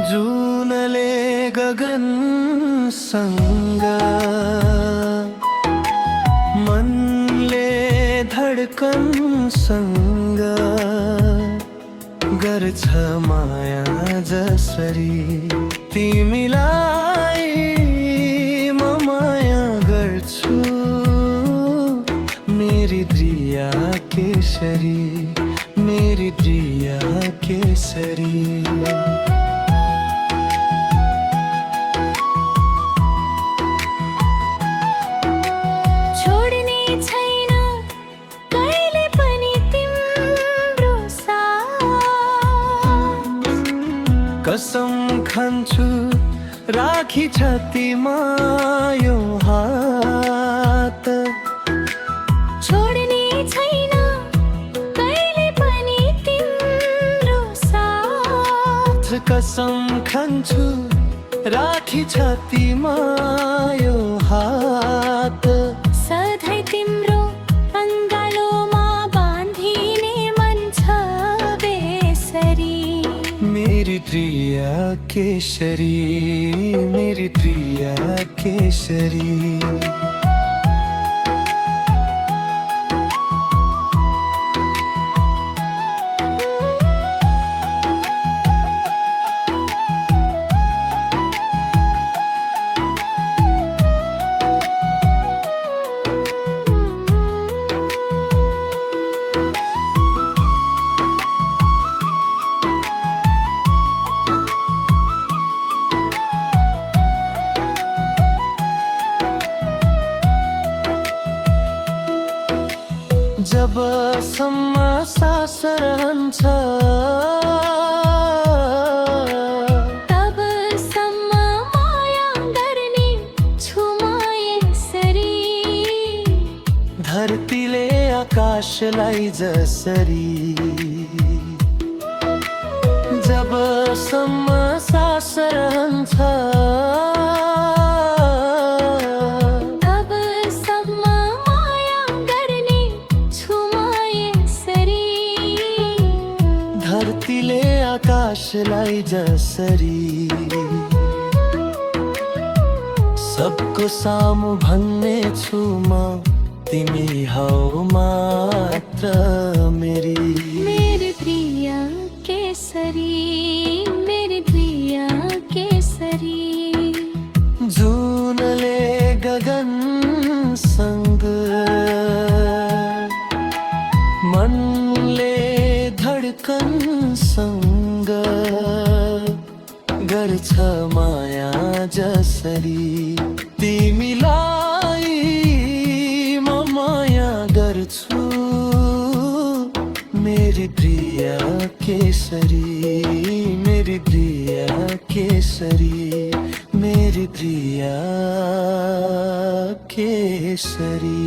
जुनले गगन संग मनले धडकन संग गर्छ माया जसरी तिमीलाई म माया गर्छु मेरी प्रिया केशरी मेरी प्रिया केशरी कसम खान्छु राखी छातीमा यो हात छोड्ने छैन कहिले पनि तिम्रो साथ कसम खान्छु राखी छातीमा यो हात सधैँ तिम्रो अङ्गालोमा बाँधिने मन छ बेसरी मेरी प्रिया केशरी मेरी प्रिया केशरी जबसम्म सास रहन्छ तबसम्म माया गर्ने छु म यसरी धरतीले आकाशलाई जसरी जबसम्म सास रहन्छ धरतीले आकाशलाई जसरी सबको सामु भन्ने छु म तिमी हौ मात्र मेरी मेरी प्रिया केसरी मेरी प्रिया केसरी जुनले गगन संग मनले धडकन संग गर्छ माया जसरी तिमीलाई म माया गर्छु मेरी प्रिया केशरी मेरी प्रिया केशरी मेरी प्रिया केशरी।